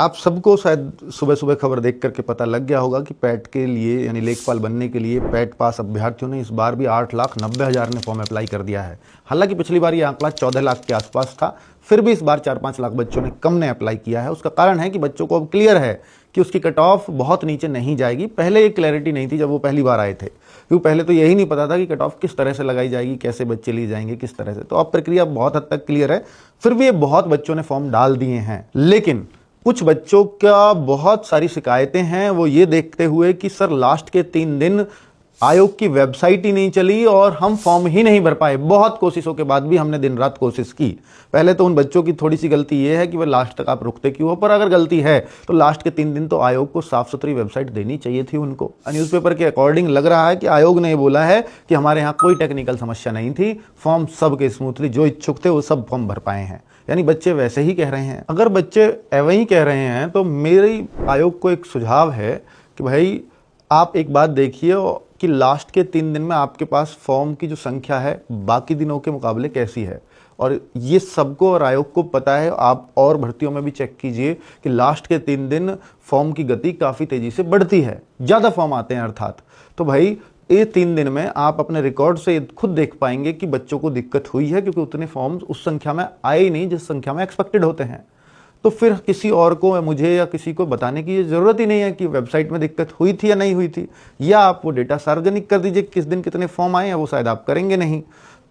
आप सबको शायद सुबह सुबह खबर देख करके पता लग गया होगा कि पैट के लिए यानी लेखपाल बनने के लिए पैट पास अभ्यर्थियों ने इस बार भी 8,90,000 ने फॉर्म अप्लाई कर दिया है। हालांकि पिछली बार ये आंकड़ा 14 लाख के आसपास था, फिर भी इस बार 4-5 लाख बच्चों ने कम ने अप्लाई किया है। उसका कारण है कि बच्चों को अब क्लियर है कि उसकी कट ऑफ बहुत नीचे नहीं जाएगी। पहले ये क्लैरिटी नहीं थी जब वो पहली बार आए थे, क्योंकि पहले तो यही नहीं पता था कि कट ऑफ किस तरह से लगाई जाएगी, कैसे बच्चे लिए जाएंगे, किस तरह से। तो अब प्रक्रिया बहुत हद तक क्लियर है। फिर भी ये बहुत बच्चों ने फॉर्म डाल दिए हैं, लेकिन कुछ बच्चों का बहुत सारी शिकायतें हैं वो ये देखते हुए कि सर लास्ट के 3 दिन आयोग की वेबसाइट ही नहीं चली और हम फॉर्म ही नहीं भर पाए। बहुत कोशिशों के बाद भी हमने दिन रात कोशिश की। पहले तो उन बच्चों की थोड़ी सी गलती ये है कि वह लास्ट तक आप रुकते क्यों हो, पर अगर गलती है तो लास्ट के 3 दिन तो आयोग को साफ सुथरी वेबसाइट देनी चाहिए थी उनको। न्यूज़पेपर के अकॉर्डिंग लग रहा है कि आयोग ने बोला है कि हमारे यहाँ कोई टेक्निकल समस्या नहीं थी, फॉर्म सबके स्मूथली जो इच्छुक थे वो सब फॉर्म भर पाए हैं। यानी बच्चे वैसे ही कह रहे हैं। अगर बच्चे वही कह रहे हैं तो मेरी आयोग को एक सुझाव है कि भाई आप एक बात देखिए कि लास्ट के 3 दिन में आपके पास फॉर्म की जो संख्या है बाकी दिनों के मुकाबले कैसी है, और ये सबको और आयोग को पता है। आप और भर्तियों में भी चेक कीजिए कि लास्ट के 3 दिन फॉर्म की गति काफ़ी तेज़ी से बढ़ती है, ज़्यादा फॉर्म आते हैं अर्थात। तो भाई ये 3 दिन में आप अपने रिकॉर्ड से खुद देख पाएंगे कि बच्चों को दिक्कत हुई है, क्योंकि उतने फॉर्म्स उस संख्या में आए ही नहीं जिस संख्या में एक्सपेक्टेड होते हैं। तो फिर किसी और को, मुझे या किसी को बताने की ज़रूरत ही नहीं है कि वेबसाइट में दिक्कत हुई थी या नहीं हुई थी, या आप वो डेटा सार्वजनिक कर दीजिए किस दिन कितने फॉर्म आए हैं। वो शायद आप करेंगे नहीं,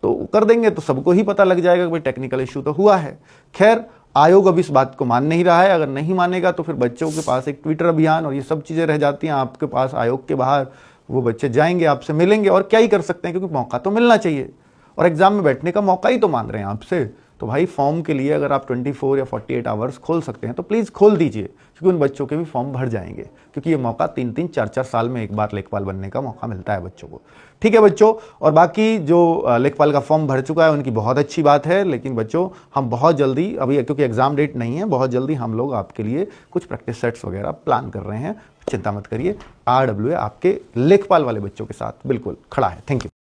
तो कर देंगे तो सबको ही पता लग जाएगा कि भाई टेक्निकल इशू तो हुआ है। खैर, आयोग अब इस बात को मान नहीं रहा है। अगर नहीं मानेगा तो फिर बच्चों के पास एक ट्विटर अभियान और ये सब चीज़ें रह जाती हैं आपके पास। आयोग के बाहर वो बच्चे जाएंगे, आपसे मिलेंगे, और क्या ही कर सकते हैं, क्योंकि मौका तो मिलना चाहिए और एग्जाम में बैठने का मौका ही तो मांग रहे हैं आपसे। तो भाई फॉर्म के लिए अगर आप 24 या 48 आवर्स खोल सकते हैं तो प्लीज़ खोल दीजिए, क्योंकि उन बच्चों के भी फॉर्म भर जाएंगे। क्योंकि ये मौका 3-3, 4-4 साल में एक बार लेखपाल बनने का मौका मिलता है बच्चों को। ठीक है बच्चों, और बाकी जो लेखपाल का फॉर्म भर चुका है उनकी बहुत अच्छी बात है। लेकिन बच्चों हम बहुत जल्दी, अभी क्योंकि एग्जाम डेट नहीं है, बहुत जल्दी हम लोग आपके लिए कुछ प्रैक्टिस सेट्स वगैरह प्लान कर रहे हैं। चिंता मत करिए, RWA आपके लेखपाल वाले बच्चों के साथ बिल्कुल खड़ा है। Thank you.